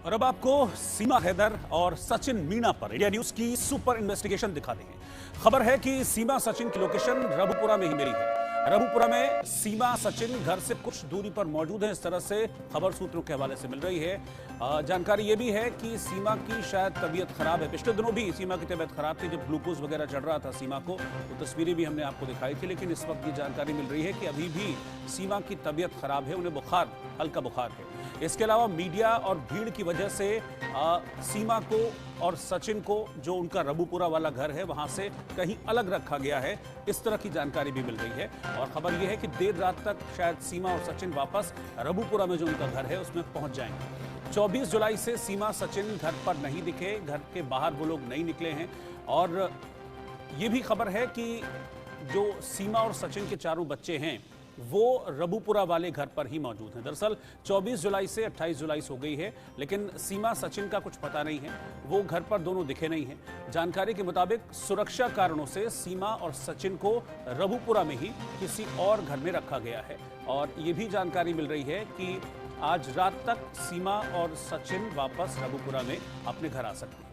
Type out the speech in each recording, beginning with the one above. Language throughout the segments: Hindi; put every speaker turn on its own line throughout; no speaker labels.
और अब आपको सीमा हैदर और सचिन मीणा पर इंडिया न्यूज की सुपर इन्वेस्टिगेशन दिखाते हैं। खबर है कि सीमा सचिन की लोकेशन रबुपुरा में ही मिली है। रबुपुरा में सीमा सचिन घर से कुछ दूरी पर मौजूद है, इस तरह से खबर सूत्रों के हवाले से मिल रही है। जानकारी ये भी है कि सीमा की शायद तबीयत खराब है। पिछले दिनों भी सीमा की तबीयत खराब थी, जब ग्लूकोज वगैरह चढ़ रहा था सीमा को, तो तस्वीरें भी हमने आपको दिखाई थी। लेकिन इस वक्त ये जानकारी मिल रही है कि अभी भी सीमा की तबीयत खराब है, उन्हें बुखार, हल्का बुखार है। इसके अलावा मीडिया और भीड़ की वजह से सीमा को और सचिन को, जो उनका रबुपुरा वाला घर है, वहां से कहीं अलग रखा गया है, इस तरह की जानकारी भी मिल रही है। और खबर यह है कि देर रात तक शायद सीमा और सचिन वापस रबुपुरा में जो उनका घर है उसमें पहुंच जाएंगे। 24 जुलाई से सीमा सचिन घर पर नहीं दिखे, घर के बाहर वो लोग नहीं निकले हैं। और ये भी खबर है कि जो सीमा और सचिन के चारों बच्चे हैं वो रबुपुरा वाले घर पर ही मौजूद हैं। दरअसल 24 जुलाई से 28 जुलाई हो गई है, लेकिन सीमा सचिन का कुछ पता नहीं है, वो घर पर दोनों दिखे नहीं हैं। जानकारी के मुताबिक सुरक्षा कारणों से सीमा और सचिन को रबुपुरा में ही किसी और घर में रखा गया है। और ये भी जानकारी मिल रही है कि आज रात तक सीमा और सचिन वापस रबुपुरा में अपने घर आ सकते हैं।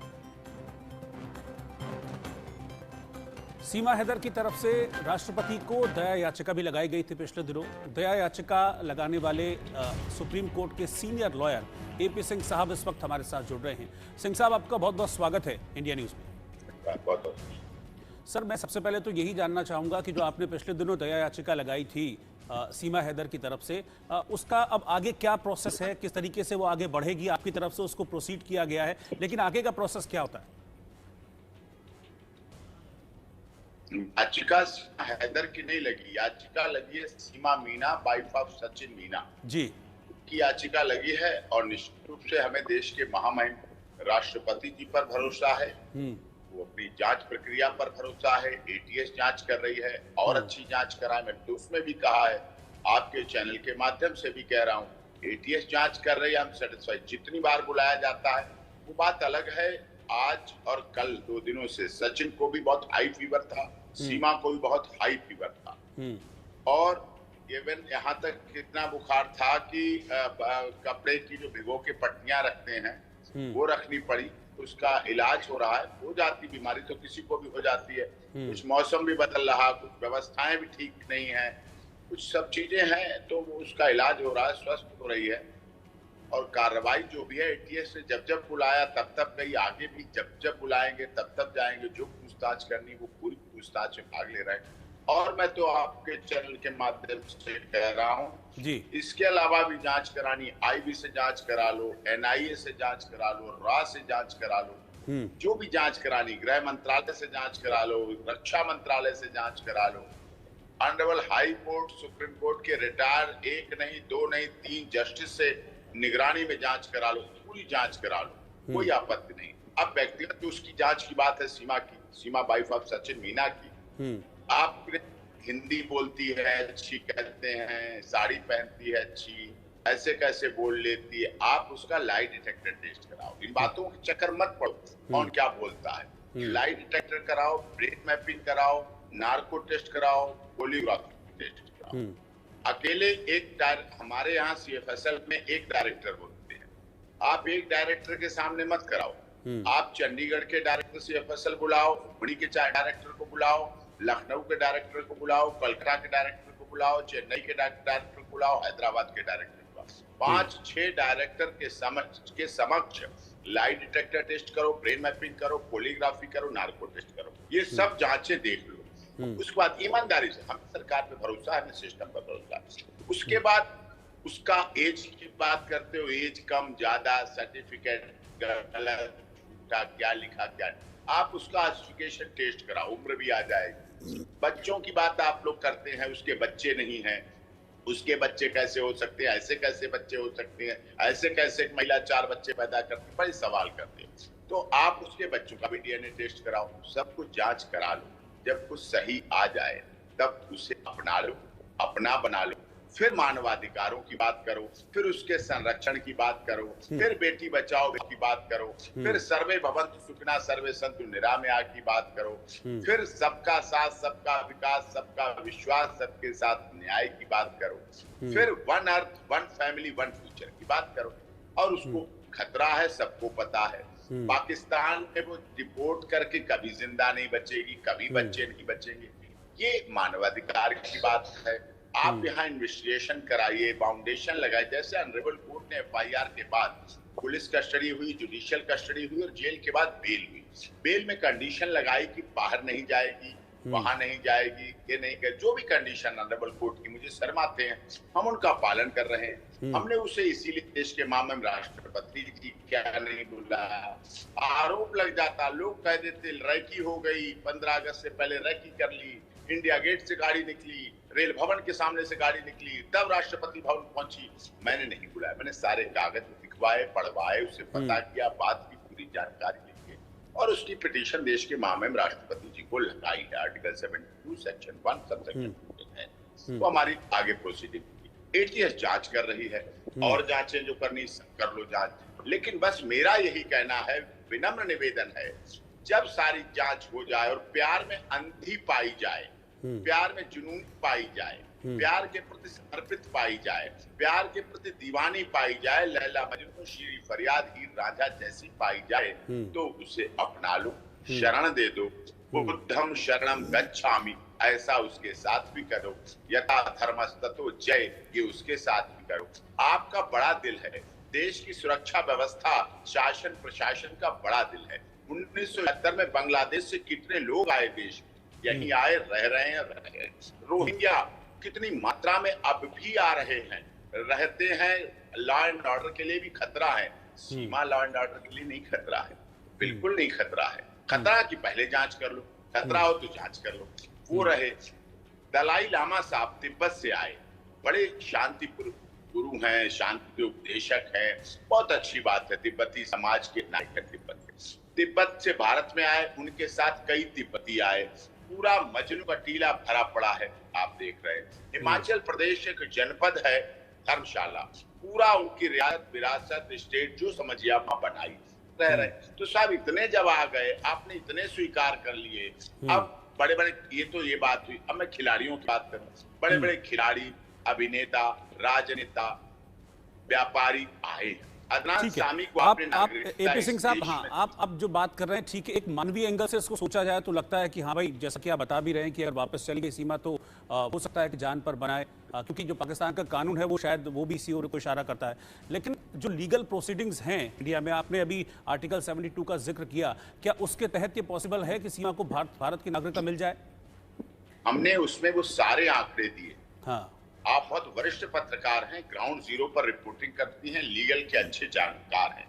सीमा हैदर की तरफ से राष्ट्रपति को दया याचिका भी लगाई गई थी पिछले दिनों। दया याचिका लगाने वाले सुप्रीम कोर्ट के सीनियर लॉयर एपी सिंह साहब इस वक्त हमारे साथ जुड़ रहे हैं। सिंह साहब, आपका बहुत बहुत स्वागत है इंडिया न्यूज में। सर, मैं सबसे पहले तो यही जानना चाहूंगा कि जो आपने पिछले दिनों दया याचिका लगाई थी सीमा हैदर की तरफ से, उसका अब आगे क्या प्रोसेस है, किस तरीके से वो आगे बढ़ेगी? आपकी तरफ से उसको प्रोसीड किया गया है, लेकिन आगे का प्रोसेस क्या होता है?
याचिका हैदर की नहीं लगी, याचिका लगी है सीमा मीणा, वाइफ ऑफ सचिन मीणा
जी
की याचिका लगी है। और निश्चित रूप से हमें देश के महामहिम राष्ट्रपति जी पर भरोसा है, वो अपनी जांच प्रक्रिया पर भरोसा है। एटीएस जांच कर रही है और अच्छी जांच कराए। मैं तो उसमें भी कहा है, आपके चैनल के माध्यम से भी कह रहा हूँ, एटीएस जांच कर रही है, हम सेटिस्फाइड। जितनी बार बुलाया जाता है वो बात अलग है। आज और कल 2 दिनों से सचिन को भी बहुत हाई फीवर था, सीमा को भी बहुत हाई फीवर था, और इवन यहाँ तक कितना बुखार था कि कपड़े की जो भिगो के पट्टियां रखते हैं वो रखनी पड़ी। उसका इलाज हो रहा है। हो जाती बीमारी तो किसी को भी हो जाती है। कुछ मौसम भी बदल रहा, कुछ व्यवस्थाएं भी ठीक नहीं है, कुछ सब चीजें हैं, तो उसका इलाज हो रहा है, स्वस्थ हो रही है। और कार्रवाई जो भी है एटीएस ने जब जब बुलाया तब तब गई, आगे भी जब जब बुलाएंगे तब तब जाएंगे। जो पूछताछ करनी वो पूरी पूछताछ में भाग ले रहे हैं। और मैं तो आपके चैनल के माध्यम से कह रहा हूँ जी, इसके अलावा भी जांच करानी, आईबी से जांच करा लो, एनआईए से जांच करा लो, रॉ से जांच करा लो, जो भी जांच करानी, गृह मंत्रालय से जांच करा लो, रक्षा मंत्रालय से जांच करा लो। Honourable high court, supreme court के रिटायर 1 नहीं 2 नहीं 3 जस्टिस से निगरानी में जांच करा लो, पूरी जांच करा लो, कोई आपत्ति नहीं। अब व्यक्तिगत जो उसकी जांच की बात है, सीमा की, सीमा वाइफ ऑफ सचिन मीणा की, आप हिंदी बोलती है अच्छी, कहते हैं साड़ी पहनती है अच्छी, ऐसे कैसे बोल लेती है, आप उसका लाई डिटेक्टर टेस्ट कराओ। इन बातों के चक्कर मत पड़ो, कौन क्या बोलता है। लाई डिटेक्टर कराओ, ब्रेन मैपिंग कराओ, नार्को टेस्ट कराओ, पॉलीग्राफ टेस्ट कराओ। अकेले हमारे यहाँ सीएफएसएल में एक डायरेक्टर बोलते हैं, आप एक डायरेक्टर के सामने मत कराओ। आप चंडीगढ़ के डायरेक्टर सीएफएसएल बुलाओ, पुणे के डायरेक्टर को बुलाओ, लखनऊ के डायरेक्टर को बुलाओ, कलकत्ता के डायरेक्टर को बुलाओ, चेन्नई के डायरेक्टर को बुलाओ, हैदराबाद के डायरेक्टर को बुलाओ। 5-6 डायरेक्टर के समक्ष लाई डिटेक्टर टेस्ट करो, ब्रेन मैपिंग करो, पॉलीग्राफी करो, नार्को टेस्ट करो, ये सब जांचें देख लो। उसके बाद ईमानदारी से, हम सरकार पे भरोसा है, हमें सिस्टम पर भरोसा है। उसके बाद उसका एज की बात करते हो, एज कम ज्यादा, सर्टिफिकेट गलत, क्या लिखा क्या, आप उसका एजुकेशन टेस्ट कराओ, उम्र भी आ जाएगी। बच्चों की बात आप लोग करते हैं, उसके बच्चे नहीं हैं, उसके बच्चे कैसे हो सकते हैं, ऐसे कैसे बच्चे हो सकते हैं, ऐसे कैसे एक महिला 4 बच्चे पैदा करती है, बड़े सवाल करते हैं। तो आप उसके बच्चों का भी डीएनए टेस्ट कराओ, सब कुछ जांच करा लो। जब कुछ सही आ जाए तब उसे अपना लो, अपना बना लो। फिर मानवाधिकारों की बात करो, फिर उसके संरक्षण की बात करो, फिर बेटी बचाओ की बात करो, फिर सर्वे भवन्तु सुखिनः सर्वे सन्तु निरामया की बात करो, फिर सबका साथ, सबका विकास, सबका विश्वास, सबके साथ न्याय की बात करो, फिर one earth one family one future की बात करो, और उसको खतरा है, सबको पता है। पाकिस्तान में वो डिपोर्ट करके कभी जिंदा नहीं बचेगी, कभी बच्चे नहीं बचेंगे। ये मानवाधिकार की बात है। आप यहाँ इन्वेस्टिगेशन कराइए, फाउंडेशन लगाए। जैसे ऑनरेबल कोर्ट ने एफआईआर के बाद पुलिस कस्टडी हुई, जुडिशियल कस्टडी हुई और जेल के बाद बेल हुई। बेल में कंडीशन लगाई कि बाहर नहीं जाएगी, वहां नहीं जाएगी, ये नहीं कर, जो भी कंडीशन ऑनरेबल कोर्ट की, मुझे शर्म आते हैं, हम उनका पालन कर रहे हैं। हमने उसे इसीलिए देश के मामले में राष्ट्रपति जी क्या नहीं बोला। आरोप लग जाता, लोग कह देते रैकी हो गई, 15 अगस्त से पहले रैकी कर ली, इंडिया गेट से गाड़ी निकली, रेल भवन के सामने से गाड़ी निकली, तब राष्ट्रपति भवन पहुंची। मैंने नहीं बुलाया, मैंने सारे कागज दिखवाए, पढ़वाए, उसे पता किया, बात की पूरी जानकारी लेके और उसकी पिटीशन देश के मामले में राष्ट्रपति जी को लगाई है। आर्टिकल 72 सेक्शन 1 सबसेक्शन 2 है। वो हमारी आगे प्रोसीडिंग एटीएस जांच कर रही है और जांचें जो करनी कर लो जांच। लेकिन बस मेरा यही कहना है, विनम्र निवेदन है, जब सारी जांच हो जाए और प्यार में अंधी पाई जाए, प्यार में जुनून पाई जाए, प्यार के प्रति समर्पित पाई जाए, प्यार के प्रति दीवानी पाई जाए, लैला मजनू, शीरी फरियाद, हीर रांझा जैसी पाई जाए, तो उसे अपना लो, शरण दे दो। बुद्धम शरणम गच्छामि, ऐसा उसके साथ भी करो। यथा धर्मस्ततो जय, ये उसके साथ भी करो। आपका बड़ा दिल है, देश की सुरक्षा व्यवस्था, शासन प्रशासन का बड़ा दिल है। 1970 में बांग्लादेश से कितने लोग आए देश में, यहीं आए, रह रहे हैं। रोहिंग्या कितनी मात्रा में अब भी आ रहे हैं, रहते हैं। लॉ एंड ऑर्डर के लिए भी खतरा है, सीमा लॉ एंड ऑर्डर के लिए नहीं खतरा है, बिल्कुल नहीं खतरा है। खतरा की पहले जांच कर लो, खतरा हो तो जांच कर लो। वो रहे दलाई लामा साहब तिब्बत से आए, बड़े शांति गुरु हैं, शांति के उपदेशक हैं, बहुत अच्छी बात है। तिब्बती समाज के नायक है तिब्बत से भारत में आए, उनके साथ कई तिब्बती आए, पूरा मजनू का टीला भरा पड़ा है, आप देख रहे हैं। हिमाचल प्रदेश एक जनपद है धर्मशाला, पूरा उनकी रियासत विरासत स्टेट जो समझिए वहां बनाई रह रहे। तो साहब इतने जब आ गए, आपने इतने स्वीकार कर लिए, अब बड़े बड़े, ये बात हुई। अब मैं खिलाड़ियों की बात करूं, बड़े बड़े खिलाड़ी, अभिनेता, राजनेता, व्यापारी आए। अदनान सामी को
आप एपी सिंह साहब, हाँ, आप अब जो बात कर रहे हैं, ठीक है, एक मानवीय एंगल से इसको सोचा जाए तो लगता है कि हाँ भाई, जैसा कि आप बता भी रहे हैं कि अगर वापस चली गई सीमा तो हो सकता है कि जान पर बनाए, क्योंकि जो पाकिस्तान का कानून है वो शायद वो भी इसी ओर को इशारा करता है। लेकिन जो लीगल प्रोसीडिंग्स हैं इंडिया में, आपने अभी आर्टिकल 72 का जिक्र किया, क्या उसके तहत ये पॉसिबल है कि सीमा को भारत की नागरिकता मिल जाए? हमने
उसमें वो सारे आंकड़े दिए।
हाँ,
आप बहुत वरिष्ठ पत्रकार हैं, ग्राउंड जीरो पर रिपोर्टिंग करती हैं, लीगल के अच्छे जानकार हैं।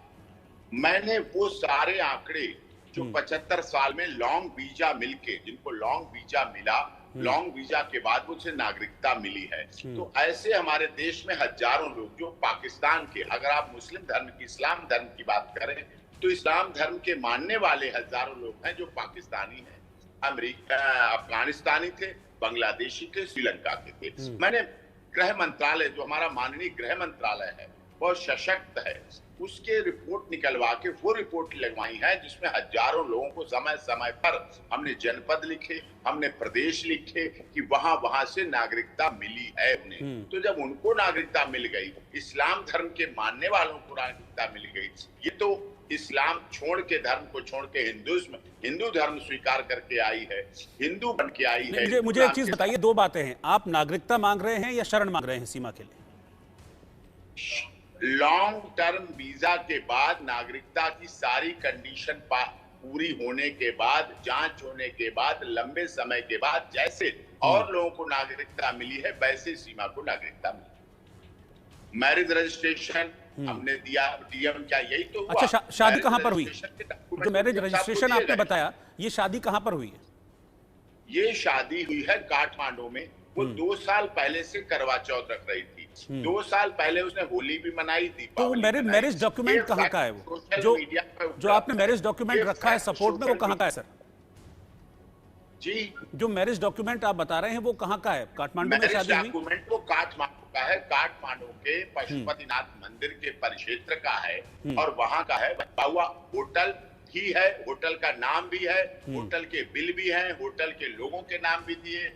मैंने वो सारे आंकड़े जो 75 साल में लॉन्ग वीजा मिलके, जिनको लॉन्ग वीजा मिला, लॉन्ग वीजा के बाद उसे नागरिकता मिली है, तो ऐसे हमारे देश में हजारों लोग जो पाकिस्तान के, अगर आप मुस्लिम धर्म की, इस्लाम धर्म की बात करें तो इस्लाम धर्म के मानने वाले हजारों लोग हैं जो पाकिस्तानी हैं, अमेरिका, अफगानिस्तानी थे, बांग्लादेशी थे, श्रीलंका के थे। मैंने गृह मंत्रालय, जो हमारा माननीय गृह मंत्रालय है, बहुत सशक्त है, उसके रिपोर्ट निकलवा के वो रिपोर्ट लगवाई है, जिसमें हजारों लोगों को समय समय पर हमने जनपद लिखे, हमने प्रदेश लिखे कि वहां वहां से नागरिकता मिली है उन्हें। तो जब उनको नागरिकता मिल गई, इस्लाम धर्म के मानने वालों को नागरिकता मिल गई, ये तो इस्लाम छोड़ के, धर्म को छोड़ के हिंदू धर्म स्वीकार करके आई है, हिंदू बन के आई है।
मुझे एक चीज बताइए, दो बातें हैं, आप नागरिकता मांग रहे हैं या शरण मांग रहे हैं सीमा के लिए?
लॉन्ग टर्म वीजा के बाद नागरिकता की सारी कंडीशन पूरी होने के बाद, जांच होने के बाद, लंबे समय के बाद, जैसे और लोगों को नागरिकता मिली है, वैसे सीमा को नागरिकता मिली। मैरिज रजिस्ट्रेशन हमने दिया, डीएम, क्या यही तो हुआ?
अच्छा, शादी कहां पर हुई? जो मैरिज रजिस्ट्रेशन आपने बताया, ये शादी कहां पर हुई है?
ये शादी हुई है काठमांडू में। वो 2 साल पहले से करवा चौथ रख रही थी, 2 साल पहले उसने होली भी मनाई, दीपावली।
तो मैरिज डॉक्यूमेंट कहाँ का है? वो जो आपने मैरिज डॉक्यूमेंट रखा है सपोर्ट में, वो कहाँ का है सर
जी?
जो मैरिज डॉक्यूमेंट आप बता रहे हैं वो कहाँ का है? काठमांडू में शादी हुई?
डॉक्यूमेंट वो काठमांडू का है, काठमांडू के पशुपतिनाथ मंदिर के परिक्षेत्र का है और वहां का है। हुआ होटल ही है, होटल का नाम भी है, होटल के बिल भी हैं, होटल के लोगों के नाम भी दिए।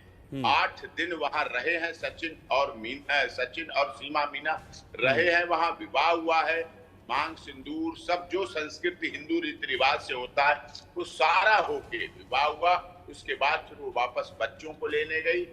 8 दिन वहां रहे हैं सचिन और सीमा मीना रहे हैं, वहां विवाह हुआ है। मांग सिंदूर सब जो संस्कृति हिंदू रीति रिवाज से होता है वो सारा होके विवाह हुआ। उसके बाद फिर वो वापस बच्चों को लेने गई।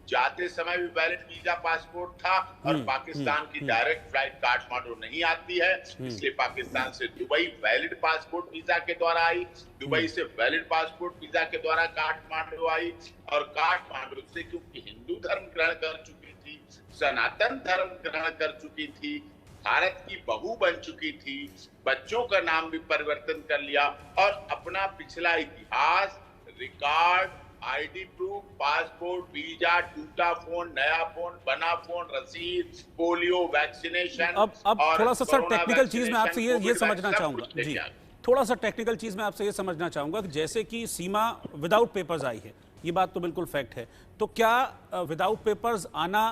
जाते समय भी वैलिड वीजा पासपोर्ट था और पाकिस्तान की डायरेक्ट फ्लाइट काठमांडू नहीं आती है, इसलिए पाकिस्तान से दुबई वैलिड पासपोर्ट वीजा के द्वारा आई, दुबई से वैलिड पासपोर्ट वीजा के द्वारा काठमांडू आई। और काठमांडू से क्योंकि हिंदू धर्म ग्रहण कर चुकी थी, सनातन धर्म ग्रहण कर चुकी थी, भारत की बहू बन चुकी थी, बच्चों का नाम भी परिवर्तन कर लिया और अपना पिछला इतिहास, record, ID proof, passport, visa, टूटा फोन, नया फोन, बना फोन, रसीद, पोलियो वैक्सीनेशन।
अब थोड़ा सा सर टेक्निकल चीज मैं आपसे ये समझना चाहूंगा जी, थोड़ा सा टेक्निकल चीज मैं आपसे ये समझना चाहूंगा कि जैसे कि सीमा विदाउट पेपर्स आई है, ये बात तो बिल्कुल फैक्ट है, तो क्या विदाउट पेपर्स आना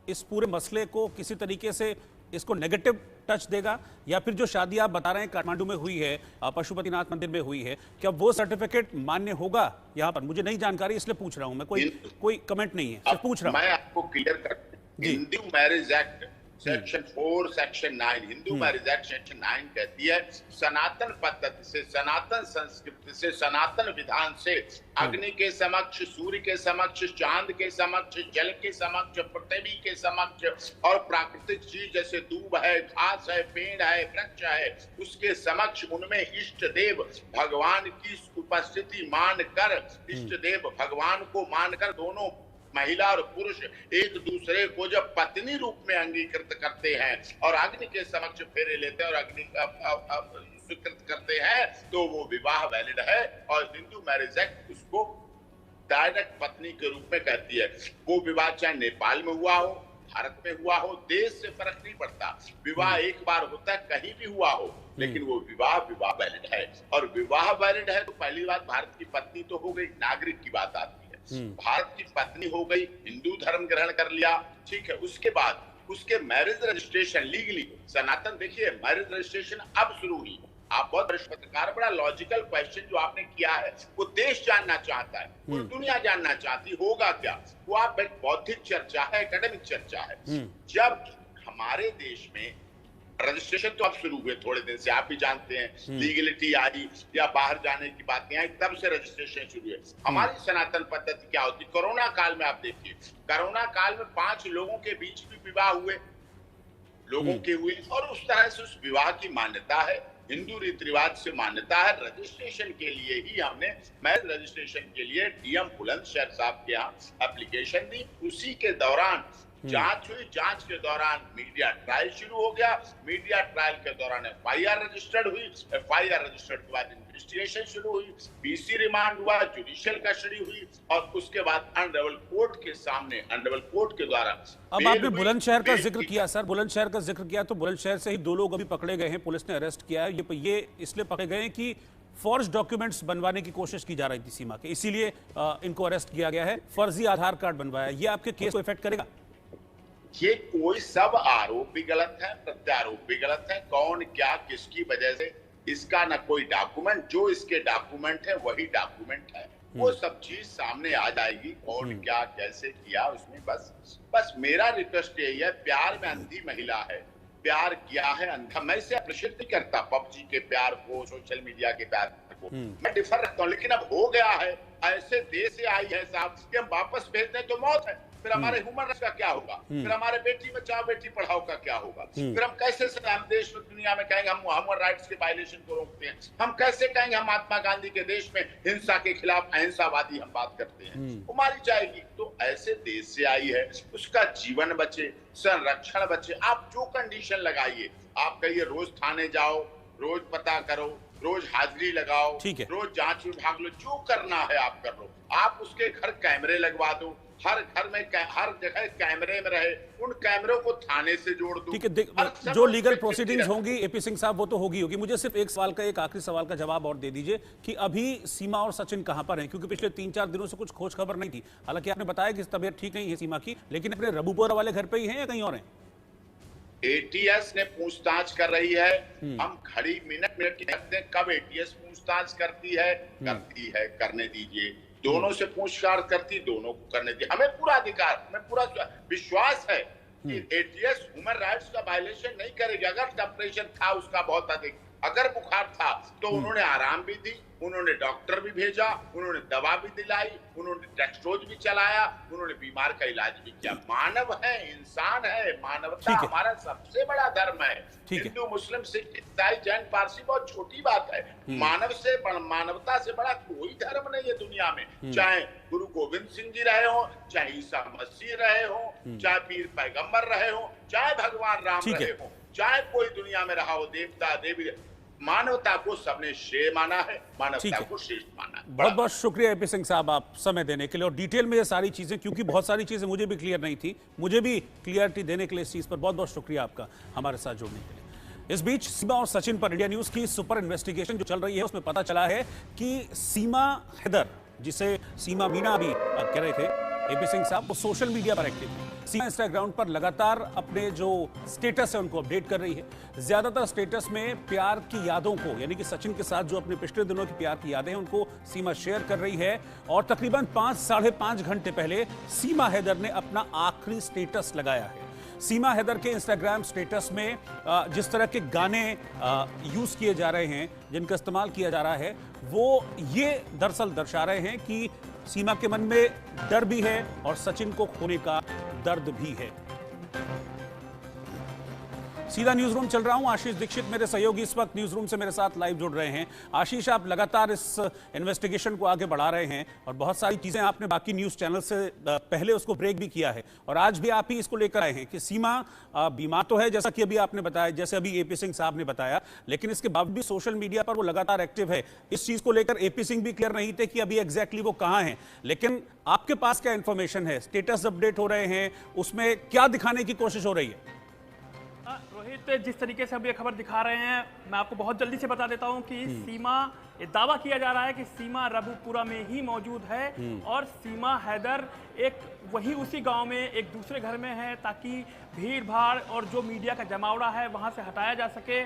इस पूरे मसले को किसी तरीके से इसको नेगेटिव टच देगा, या फिर जो शादी आप बता रहे हैं काठमांडू में हुई है, पशुपतिनाथ मंदिर में हुई है, क्या वो सर्टिफिकेट मान्य होगा? यहाँ पर मुझे नहीं जानकारी इसलिए पूछ रहा हूं मैं, कोई कमेंट नहीं है, सिर्फ पूछ रहा हूं।
मैं आपको क्लियर कर दूं, Hindu marriage act section 4 section 9 Hindu marriage act section 9 कहती है सनातन पद्धति से, सनातन संस्कृति से, सनातन विधान से, अग्नि के समक्ष, सूर्य के समक्ष, चांद के समक्ष, जल के समक्ष, पृथ्वी के समक्ष और प्राकृतिक चीज जैसे दूब है, घास है, पेड़ है, वृक्ष है, उसके समक्ष उनमें इष्ट देव भगवान की उपस्थिति मानकर, इष्ट देव भगवान को मानकर दोनों महिला और पुरुष एक दूसरे को जब पत्नी रूप में अंगीकृत करते हैं और अग्नि के समक्ष फेरे लेते हैं और अग्नि स्वीकृत करते हैं तो वो विवाह वैलिड है। और हिंदू मैरिज एक्ट उसको डायरेक्ट पत्नी के रूप में कहती है। वो विवाह चाहे नेपाल में हुआ हो, भारत में हुआ हो, देश से फर्क नहीं पड़ता, विवाह एक बार होता है, कहीं भी हुआ हो, लेकिन वो विवाह वैलिड है। और विवाह वैलिड है तो पहली बात भारत की पत्नी तो हो गई, नागरिक की बात आती है। भारत की पत्नी हो गई, हिंदू धर्म ग्रहण कर लिया, ठीक है, उसके बाद उसके मैरिज रजिस्ट्रेशन लीगली सनातन, देखिए मैरिज रजिस्ट्रेशन अब शुरू हुई। आप बहुत बड़े पत्रकार, बड़ा लॉजिकल क्वेश्चन जो आपने किया है वो देश जानना चाहता है, पूरी दुनिया जानना चाहती होगा क्या, वो आप एक बौद्धिक चर्चा है, एकेडमिक चर्चा है। जब हमारे देश में रजिस्ट्रेशन तो अब शुरू हुए थोड़े दिन से, आप भी जानते हैं, लीगलिटी आई या बाहर जाने की बातें आई, तब से रजिस्ट्रेशन शुरू है। हमारी सनातन पद्धति क्या होती, कोरोना काल में आप देखिए, कोरोना काल में 5 लोगों के बीच भी विवाह हुए, लोगों के हुए, और उस तरह से उस विवाह की मान्यता है, हिंदू रीति रिवाज से मान्यता है। रजिस्ट्रेशन के लिए ही हमने मैरिज रजिस्ट्रेशन के लिए डीएम बुलंदशहर साहब के यहाँ एप्लीकेशन दी, उसी के दौरान जांच हुई, जांच के दौरान मीडिया ट्रायल शुरू हो गया, मीडिया ट्रायल के दौरान एफआईआर रजिस्टर्ड हुई, एफआईआर रजिस्टर्ड के बाद इन्वेस्टिगेशन शुरू हुई, पीसी रिमांड हुआ, जुडिशियल कस्टडी हुई और उसके बाद अनरेबल कोर्ट के सामने, अनरेबल कोर्ट के द्वारा।
अब आपने बुलंदशहर का जिक्र किया सर, बुलंदशहर का जिक्र किया, तो बुलंदशहर से ही 2 लोग अभी पकड़े गए हैं, पुलिस ने अरेस्ट किया है। ये इसलिए पकड़े गए हैं कि फॉर्ज डॉक्यूमेंट्स बनवाने की कोशिश की जा रही थी सीमा के, इसीलिए इनको अरेस्ट किया गया है, फर्जी आधार कार्ड बनवाया। ये आपके केस को इफेक्ट करेगा?
ये कोई सब आरोप भी गलत है, प्रत्यारोप भी गलत है, कौन क्या किसकी वजह से, इसका ना कोई डॉक्यूमेंट, जो इसके डॉक्यूमेंट है वही डॉक्यूमेंट है, वो सब चीज सामने आ जाएगी, कौन क्या कैसे किया उसमें। बस मेरा रिक्वेस्ट यही है, प्यार में अंधी महिला है, प्यार किया है अंधा। मैं इसे अप्रिशिएट नहीं करता, पबजी के प्यार को, सोशल मीडिया के प्यार को मैं डिफर रखता हूँ, लेकिन अब हो गया है, ऐसे देश से आई है साहब कि हम वापस भेज दें तो मौत है, फिर हमारे ह्यूमन राइट्स का क्या होगा, फिर हमारे बेटी बचाओ बेटी पढ़ाओ का क्या होगा, फिर हम कैसे हम देश में दुनिया में कहेंगे हम ह्यूमन राइट्स के वायलेशन को रोकते हैं, हम कैसे कहेंगे हम महात्मा गांधी के देश में हिंसा के खिलाफ अहिंसावादी हम बात करते हैं, वो मारी जाएगी। तो ऐसे देश से आई है, उसका जीवन बचे, संरक्षण बचे, आप जो कंडीशन लगाइए, आप कहिए रोज थाने जाओ, रोज पता करो, रोज हाजिरी लगाओ, रोज जांच में भाग लो, जो करना है आप कर लो, आप उसके घर कैमरे लगवा दो, हर घर में हर जगह कैमरे में रहे, उन कैमरों को थाने से जोड़ दो।
ठीक है, जो लीगल प्रोसीडिंग्स होंगी एपी सिंह साहब वो तो होगी। मुझे सिर्फ एक सवाल का, एक आखिरी सवाल का जवाब और दे दीजिए कि अभी सीमा और सचिन कहां पर हैं, क्योंकि पिछले 3-4 दिनों से कुछ खोज खबर नहीं थी। हालांकि आपने बताया कि तबीयत ठीक नहीं है सीमा की, लेकिन अपने रबूपुरा वाले घर पे ही हैं या कहीं और हैं?
एटीएस ने पूछताछ कर रही है, हम घड़ी मिनट की देखते हैं कब एटीएस पूछताछ करती है, करने दीजिए, दोनों से पूछताछ करती, दोनों को करने दीजिए, हमें पूरा अधिकार, हमें पूरा विश्वास है कि एटीएस ह्यूमन राइट्स का वायलेशन नहीं करेगी। अगर टेम्परेचर था उसका बहुत अधिक, अगर बुखार था तो उन्होंने आराम भी दी, उन्होंने डॉक्टर भी भेजा, उन्होंने दवा भी दिलाई, उन्होंने डेक्सट्रोज भी चलाया, उन्होंने बीमार का इलाज भी किया। मानव है, इंसान है, मानवता हमारा सबसे बड़ा धर्म है। हिंदू, मुस्लिम, सिख, ईसाई, जैन, पारसी बहुत छोटी बात है। मानवता से बड़ा कोई धर्म नहीं है दुनिया में। चाहे गुरु गोविंद सिंह जी रहे हो, चाहे ईसा मसीह रहे हो, चाहे पीर पैगंबर रहे हो, चाहे भगवान राम रहे हो, चाहे कोई दुनिया में रहा हो, देवता देवी, मानवता को सबने श्रेय माना है, मानवता को श्रेष्ठ माना है।
बहुत बहुत शुक्रिया एपी सिंह साहब आप समय देने के लिए और डिटेल में ये सारी चीजें, क्योंकि बहुत सारी चीजें मुझे भी क्लियर नहीं थी, मुझे भी क्लियरिटी देने के लिए इस चीज पर बहुत बहुत शुक्रिया आपका हमारे साथ जुड़ने के लिए। इस बीच सीमा और सचिन पर इंडिया न्यूज की सुपर इन्वेस्टिगेशन जो चल रही है उसमें पता चला है कि सीमा हैदर, जिसे सीमा मीना भी कह रहे थे एपी सिंह साहब, वो सोशल मीडिया पर एक्टिव है। सीमा इंस्टाग्राम पर लगातार अपने जो स्टेटस है उनको अपडेट कर रही है। ज्यादातर स्टेटस में प्यार की यादों को, यानी कि सचिन के साथ जो अपने पिछले दिनों की प्यार की यादें हैं उनको सीमा शेयर कर रही है। और तकरीबन 5-5.5 घंटे पहले सीमा हैदर ने अपना आखिरी स्टेटस लगाया है। सीमा हैदर के इंस्टाग्राम स्टेटस में जिस तरह के गाने यूज किए जा रहे हैं, जिनका इस्तेमाल किया जा रहा है, वो ये दरअसल दर्शा रहे हैं कि सीमा के मन में डर भी है और सचिन को खोने का दर्द भी है। सीधा न्यूज रूम चल रहा हूं, आशीष दीक्षित मेरे सहयोगी इस वक्त न्यूज रूम से मेरे साथ लाइव जुड़ रहे हैं। आशीष, आप लगातार इस इन्वेस्टिगेशन को आगे बढ़ा रहे हैं और बहुत सारी चीजें आपने बाकी न्यूज चैनल से पहले उसको ब्रेक भी किया है और आज भी आप ही इसको लेकर आए हैं कि सीमा बीमार तो है, जैसा कि अभी आपने बताया, जैसे अभी एपी सिंह साहब ने बताया, लेकिन इसके बावजूद भी सोशल मीडिया पर वो लगातार एक्टिव है। इस चीज को लेकर एपी सिंह भी क्लियर नहीं थे कि अभी एग्जैक्टली वो कहां है, लेकिन आपके पास क्या इंफॉर्मेशन है? स्टेटस अपडेट हो रहे हैं, उसमें क्या दिखाने की कोशिश हो रही है?
रोहित, जिस तरीके से हम ये खबर दिखा रहे हैं, मैं आपको बहुत जल्दी से बता देता हूं कि सीमा, ये दावा किया जा रहा है कि सीमा रबुपुरा में ही मौजूद है और सीमा हैदर वही उसी गांव में एक दूसरे घर में है, ताकि भीड़ भाड़ और जो मीडिया का जमावड़ा है वहां से हटाया जा सके।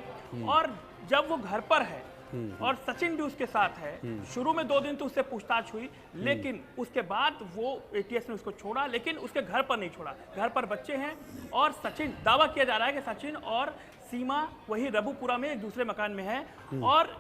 और जब वो घर पर है और सचिन भी उसके साथ है, शुरू में 2 दिन तो उससे पूछताछ हुई, लेकिन उसके बाद वो एटीएस ने उसको छोड़ा, लेकिन उसके घर पर नहीं छोड़ा। घर पर बच्चे हैं और सचिन, दावा किया जा रहा है कि सचिन और सीमा वही रबुपुरा में एक दूसरे मकान में है और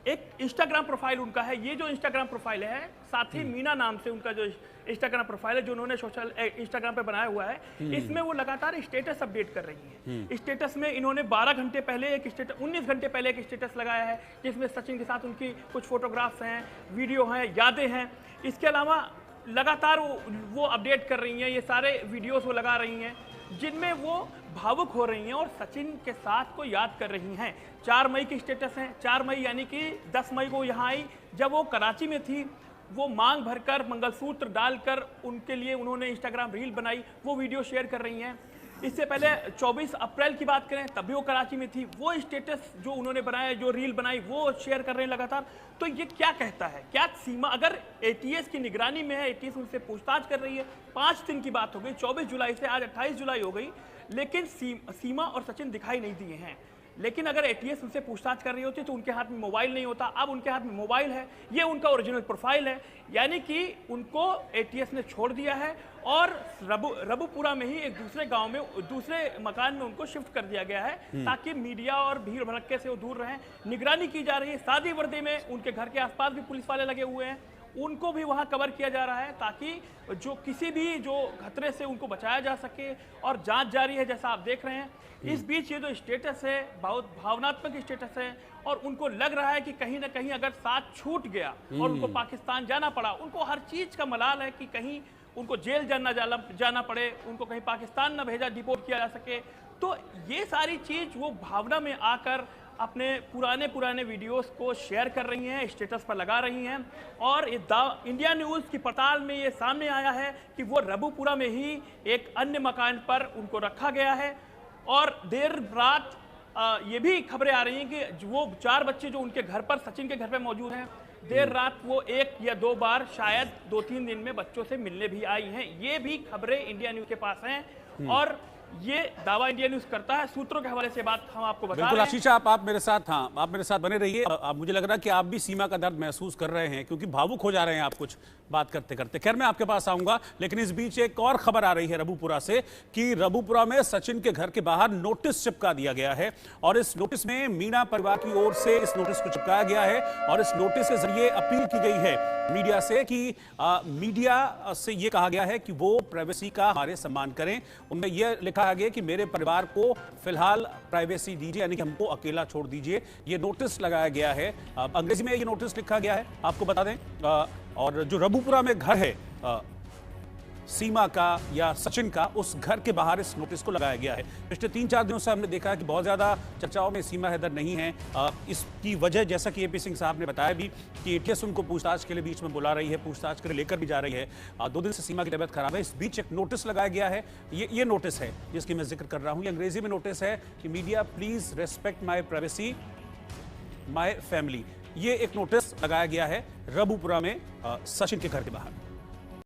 एक इंस्टाग्राम प्रोफाइल उनका है। ये जो इंस्टाग्राम प्रोफाइल है, साथी मीना नाम से उनका जो इंस्टाग्राम प्रोफाइल है, जो उन्होंने सोशल इंस्टाग्राम पे बनाया हुआ है, इसमें वो लगातार स्टेटस अपडेट कर रही हैं। स्टेटस में इन्होंने 12 घंटे पहले एक स्टेटस, 19 घंटे पहले एक स्टेटस लगाया है, जिसमें सचिन के साथ उनकी कुछ फोटोग्राफ्स हैं, वीडियो हैं, यादें हैं। इसके अलावा लगातार वो अपडेट कर रही हैं, ये सारे वीडियोस वो लगा रही हैं जिनमें वो भावुक हो रही हैं और सचिन के साथ को याद कर रही हैं। 4 मई की स्टेटस है, 4 मई यानी कि 10 मई को यहाँ आई, जब वो कराची में थी, वो मांग भरकर मंगलसूत्र डालकर उनके लिए उन्होंने इंस्टाग्राम रील बनाई, वो वीडियो शेयर कर रही हैं। इससे पहले 24 अप्रैल की बात करें, तब भी वो कराची में थी, वो स्टेटस जो उन्होंने बनाया, जो रील बनाई, वो शेयर कर रहे हैं लगातार। तो ये क्या कहता है? क्या सीमा अगर एटीएस की निगरानी में है, एटीएस उनसे पूछताछ कर रही है, 5 दिन की बात हो गई, 24 जुलाई से आज 28 जुलाई हो गई, लेकिन सीमा और सचिन दिखाई नहीं दिए हैं। लेकिन अगर एटीएस उनसे पूछताछ कर रही होती तो उनके हाथ में मोबाइल नहीं होता, अब उनके हाथ में मोबाइल है, ये उनका ओरिजिनल प्रोफाइल है, यानी कि उनको एटीएस ने छोड़ दिया है और रबुपुरा में ही एक दूसरे गांव में, दूसरे मकान में उनको शिफ्ट कर दिया गया है, ताकि मीडिया और भीड़ भड़के से वो दूर रहें। निगरानी की जा रही है, शादी वर्दी में उनके घर के आसपास भी पुलिस वाले लगे हुए हैं, उनको भी वहां कवर किया जा रहा है, ताकि जो किसी भी जो खतरे से उनको बचाया जा सके, और जांच जारी है जैसा आप देख रहे हैं। इस बीच ये जो स्टेटस है बहुत भावनात्मक स्टेटस है और उनको लग रहा है कि कहीं ना कहीं अगर साथ छूट गया और उनको पाकिस्तान जाना पड़ा, उनको हर चीज का मलाल है कि कहीं उनको जेल जाना पड़े, उनको कहीं पाकिस्तान न भेजा, डिपोर्ट किया जा सके। तो ये सारी चीज वो भावना में आकर अपने पुराने वीडियोस को शेयर कर रही हैं, स्टेटस पर लगा रही हैं। और इंडिया न्यूज़ की पड़ताल में ये सामने आया है कि वो रबुपुरा में ही एक अन्य मकान पर उनको रखा गया है। और देर रात ये भी खबरें आ रही हैं कि वो 4 बच्चे जो उनके घर पर, सचिन के घर पर मौजूद हैं, देर रात वो 1 या 2 बार शायद 2-3 दिन में बच्चों से मिलने भी आई हैं। ये भी खबरें इंडिया न्यूज़ के पास हैं। और ये दावा इंडिया न्यूज करता है। सूत्रों के हवाले से बात हम आपको बता
बिल्कुल
रहे हैं।
आशीष, आप मेरे साथ, हाँ आप मेरे साथ बने रहिए। अब मुझे लग रहा है कि आप भी सीमा का दर्द महसूस कर रहे हैं, क्योंकि भावुक हो जा रहे हैं आप कुछ बात करते करते। खैर मैं आपके पास आऊंगा, लेकिन इस बीच एक और खबर आ रही है रबुपुरा से कि रबुपुरा में सचिन के घर के बाहर नोटिस चिपका दिया गया है, और इस नोटिस में मीणा परिवार की ओर से इस नोटिस को चिपकाया गया है, और इस नोटिस के जरिए अपील की गई है मीडिया से कि मीडिया से यह कहा गया है कि वो प्राइवेसी का हमारे सम्मान करें। उनमें यह लिखा गया कि मेरे परिवार को फिलहाल प्राइवेसी दीजिए, यानी कि हमको अकेला छोड़ दीजिए। ये नोटिस लगाया गया है, अंग्रेजी में ये नोटिस लिखा गया है, आपको बता दें। और जो रबुपुरा में घर है सीमा का या सचिन का, उस घर के बाहर इस नोटिस को लगाया गया है। पिछले 3-4 दिनों से हमने देखा है कि बहुत ज़्यादा चर्चाओं में सीमा हैदर नहीं है। इसकी वजह, जैसा कि एपी सिंह साहब ने बताया भी, कि एटीएस उनको पूछताछ के लिए बीच में बुला रही है, पूछताछ के लिए लेकर भी जा रही है। 2 दिन से सीमा की तबीयत खराब है। इस बीच एक नोटिस लगाया गया है, ये नोटिस है जिसकी मैं जिक्र कर रहा हूँ। ये अंग्रेजी में नोटिस है कि media please respect my privacy, my family. ये एक नोटिस लगाया गया है रबुपुरा में सचिन के घर के बाहर।